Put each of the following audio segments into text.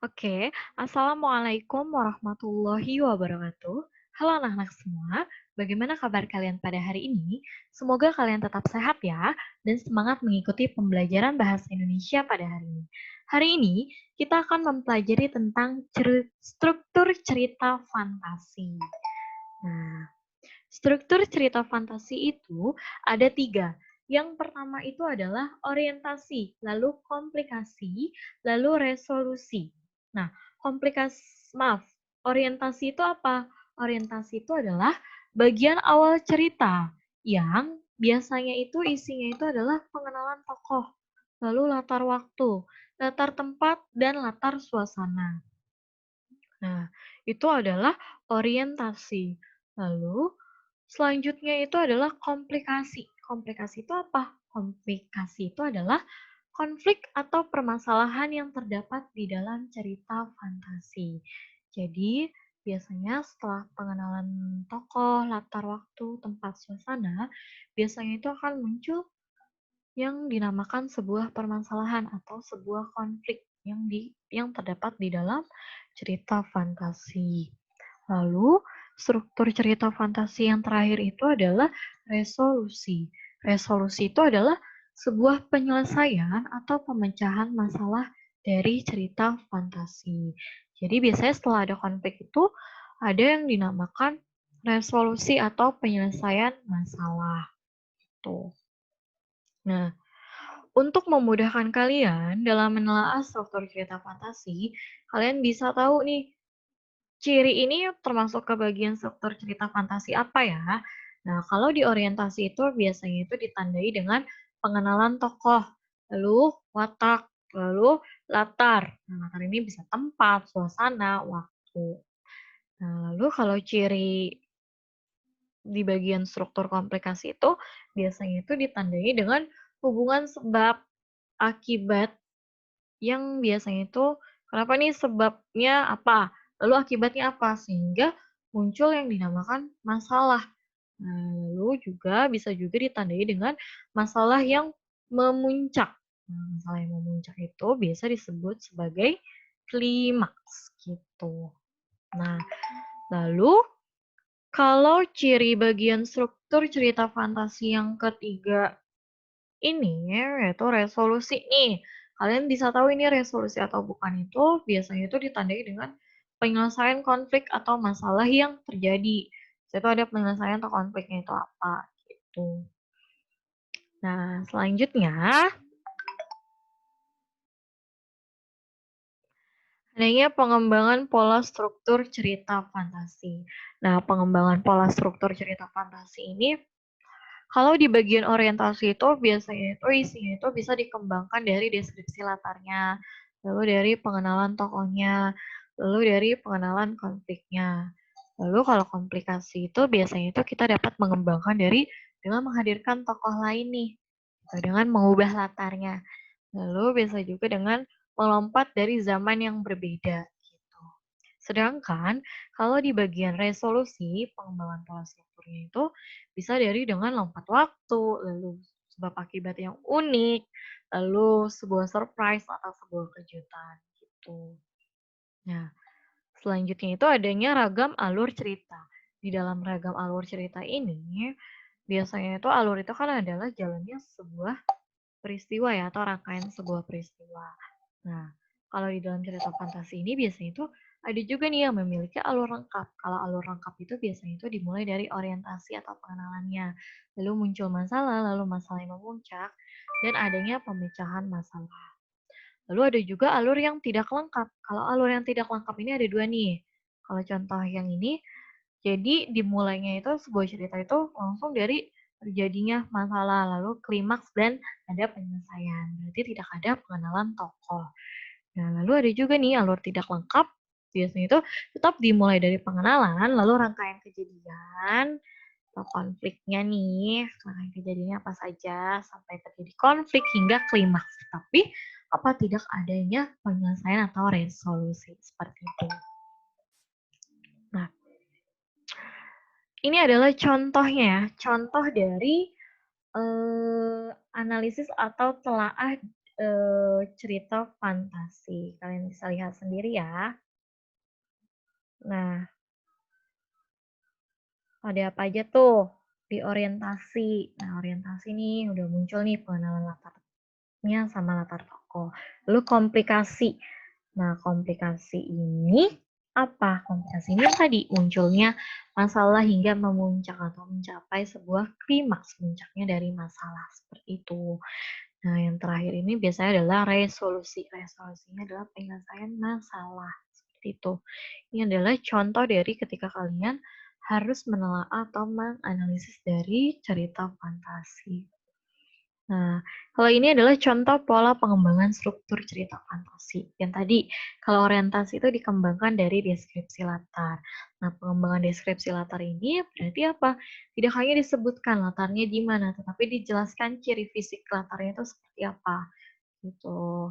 Oke, Assalamualaikum warahmatullahi wabarakatuh. Halo anak-anak semua, bagaimana kabar kalian pada hari ini? Semoga kalian tetap sehat ya, dan semangat mengikuti pembelajaran bahasa Indonesia pada hari ini. Hari ini, kita akan mempelajari tentang struktur cerita fantasi. Nah, struktur cerita fantasi itu ada tiga. Yang pertama itu adalah orientasi, lalu komplikasi, lalu resolusi. Nah, orientasi itu apa? Orientasi itu adalah bagian awal cerita yang biasanya itu isinya itu adalah pengenalan tokoh, lalu latar waktu, latar tempat, dan latar suasana. Nah, itu adalah orientasi. Lalu, selanjutnya itu adalah komplikasi. Komplikasi itu apa? Komplikasi itu adalah konflik atau permasalahan yang terdapat di dalam cerita fantasi. Jadi, biasanya setelah pengenalan tokoh, latar waktu, tempat, suasana, biasanya itu akan muncul yang dinamakan sebuah permasalahan atau sebuah konflik yang terdapat di dalam cerita fantasi. Lalu, struktur cerita fantasi yang terakhir itu adalah resolusi. Resolusi itu adalah sebuah penyelesaian atau pemecahan masalah dari cerita fantasi. Jadi biasanya setelah ada konflik itu ada yang dinamakan resolusi atau penyelesaian masalah. Tuh. Nah, untuk memudahkan kalian dalam menelaah struktur cerita fantasi, kalian bisa tahu nih, ciri ini termasuk ke bagian struktur cerita fantasi apa ya? Nah, kalau di orientasi itu biasanya itu ditandai dengan pengenalan tokoh, lalu watak, lalu latar. Nah, latar ini bisa tempat, suasana, waktu. Nah, lalu kalau ciri di bagian struktur komplikasi itu biasanya itu ditandai dengan hubungan sebab akibat yang biasanya itu kenapa nih sebabnya apa, lalu akibatnya apa, sehingga muncul yang dinamakan masalah. Nah, lalu juga bisa juga ditandai dengan masalah yang memuncak. Nah, masalah yang memuncak itu biasa disebut sebagai klimaks gitu. Nah, lalu kalau ciri bagian struktur cerita fantasi yang ketiga ini yaitu resolusi nih. Kalian bisa tahu ini resolusi atau bukan itu biasanya itu ditandai dengan penyelesaian konflik atau masalah yang terjadi. Itu ada penyelesaian atau konfliknya itu apa gitu. Nah, selanjutnya adanya pengembangan pola struktur cerita fantasi. Nah, pengembangan pola struktur cerita fantasi ini kalau di bagian orientasi itu biasanya itu isinya itu bisa dikembangkan dari deskripsi latarnya, lalu dari pengenalan tokohnya, lalu dari pengenalan konfliknya. Lalu kalau komplikasi itu biasanya itu kita dapat mengembangkan dari dengan menghadirkan tokoh lain nih, atau dengan mengubah latarnya. Lalu bisa juga dengan melompat dari zaman yang berbeda gitu. Sedangkan kalau di bagian resolusi, pengembangan pola strukturnya itu bisa dari dengan lompat waktu, lalu sebab akibat yang unik, lalu sebuah surprise atau sebuah kejutan gitu. Nah, selanjutnya itu adanya ragam alur cerita. Di dalam ragam alur cerita ini, biasanya itu alur itu kan adalah jalannya sebuah peristiwa ya, atau rangkaian sebuah peristiwa. Nah, kalau di dalam cerita fantasi ini biasanya itu ada juga nih yang memiliki alur lengkap. Kalau alur lengkap itu biasanya itu dimulai dari orientasi atau pengenalannya. Lalu muncul masalah, lalu masalah yang memuncak, dan adanya pemecahan masalah. Lalu ada juga alur yang tidak lengkap. Kalau alur yang tidak lengkap ini ada dua nih. Kalau contoh yang ini, jadi dimulainya itu sebuah cerita itu langsung dari terjadinya masalah, lalu klimaks dan ada penyelesaian. Berarti tidak ada pengenalan tokoh. Nah, lalu ada juga nih alur tidak lengkap. Biasanya itu tetap dimulai dari pengenalan, lalu rangkaian kejadian atau konfliknya nih, rangkaian kejadiannya apa saja sampai terjadi konflik hingga klimaks. Tapi apa tidak adanya penyelesaian atau resolusi seperti itu. Nah, ini adalah contohnya ya, contoh dari analisis atau telaah cerita fantasi. Kalian bisa lihat sendiri ya. Nah, ada apa aja tuh di orientasi. Nah, orientasi nih udah muncul nih pengenalan latarnya sama latar tokoh. Lalu komplikasi. Nah, komplikasi ini apa? Komplikasi ini yang tadi munculnya masalah hingga memuncak atau mencapai sebuah klimaks puncaknya dari masalah seperti itu. Nah, yang terakhir ini biasanya adalah resolusi. Resolusinya adalah penyelesaian masalah seperti itu. Ini adalah contoh dari ketika kalian harus menelaah atau menganalisis dari cerita fantasi. Nah, kalau ini adalah contoh pola pengembangan struktur cerita fantasi. Yang tadi, kalau orientasi itu dikembangkan dari deskripsi latar. Nah, pengembangan deskripsi latar ini berarti apa? Tidak hanya disebutkan latarnya di mana, tetapi dijelaskan ciri fisik latarnya itu seperti apa. Gitu.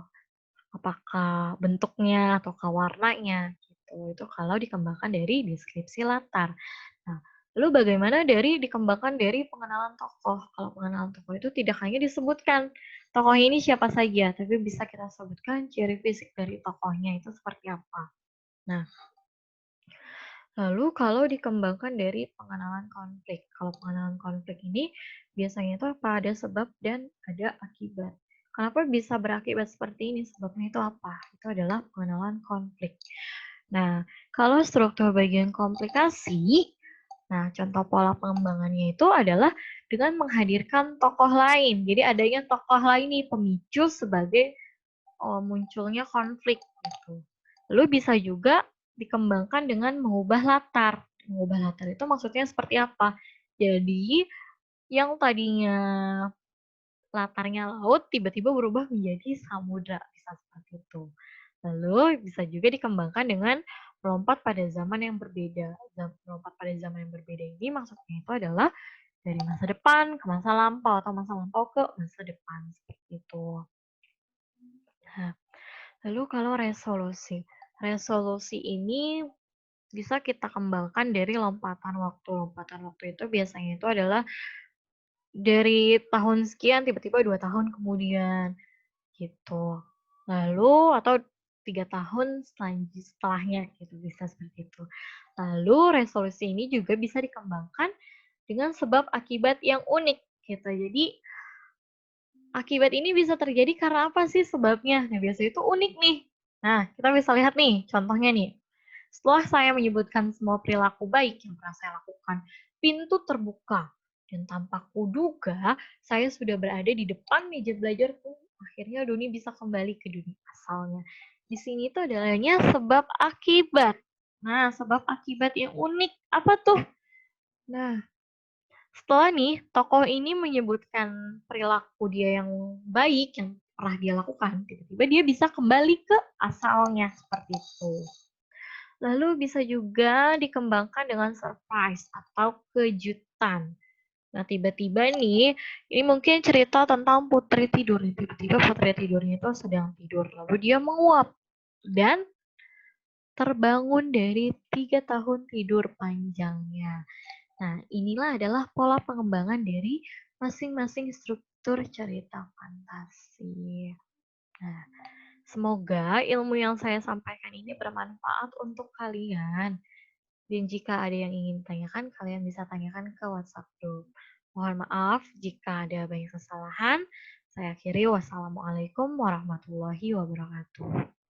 Apakah bentuknya ataukah warnanya gitu. Itu kalau dikembangkan dari deskripsi latar. Nah, lalu bagaimana dari dikembangkan dari pengenalan tokoh? Kalau pengenalan tokoh itu tidak hanya disebutkan tokoh ini siapa saja, tapi bisa kita sebutkan ciri fisik dari tokohnya itu seperti apa. Nah, lalu kalau dikembangkan dari pengenalan konflik. Kalau pengenalan konflik ini biasanya itu apa? Ada sebab dan ada akibat. Kenapa bisa berakibat seperti ini? Sebabnya itu apa? Itu adalah pengenalan konflik. Nah, kalau struktur bagian komplikasi, nah contoh pola pengembangannya itu adalah dengan menghadirkan tokoh lain. Jadi adanya tokoh lain nih pemicu sebagai munculnya konflik gitu. Lalu bisa juga dikembangkan dengan mengubah latar. Mengubah latar itu maksudnya seperti apa? Jadi yang tadinya latarnya laut tiba-tiba berubah menjadi samudra, bisa seperti itu. Lalu bisa juga dikembangkan dengan melompat pada zaman yang berbeda. Melompat pada zaman yang berbeda ini maksudnya itu adalah dari masa depan ke masa lampau atau masa lampau ke masa depan seperti itu. Nah, lalu kalau resolusi. Resolusi ini bisa kita kembangkan dari lompatan waktu. Lompatan waktu itu biasanya itu adalah dari tahun sekian tiba-tiba 2 tahun kemudian gitu. Lalu atau 3 tahun setelahnya gitu, bisa seperti itu. Lalu resolusi ini juga bisa dikembangkan dengan sebab akibat yang unik gitu. Jadi akibat ini bisa terjadi karena apa sih sebabnya? Nah, biasanya itu unik nih. Nah, kita bisa lihat nih contohnya nih. Setelah saya menyebutkan semua perilaku baik yang pernah saya lakukan, pintu terbuka. Dan tanpa kuduga, saya sudah berada di depan meja belajar. Akhirnya Doni bisa kembali ke dunia asalnya. Di sini itu adanya sebab akibat. Nah, sebab akibat yang unik. Apa tuh? Nah, setelah nih, tokoh ini menyebutkan perilaku dia yang baik, yang pernah dia lakukan. Tiba-tiba dia bisa kembali ke asalnya, seperti itu. Lalu bisa juga dikembangkan dengan surprise atau kejutan. Nah, tiba-tiba nih, ini mungkin cerita tentang putri tidur. Tiba-tiba putri tidurnya itu sedang tidur, lalu dia menguap dan terbangun dari 3 tahun tidur panjangnya. Nah, inilah adalah pola pengembangan dari masing-masing struktur cerita fantasi. Nah, semoga ilmu yang saya sampaikan ini bermanfaat untuk kalian. Dan jika ada yang ingin tanyakan, kalian bisa tanyakan ke WhatsApp group. Mohon maaf jika ada banyak kesalahan. Saya akhiri. Wassalamualaikum warahmatullahi wabarakatuh.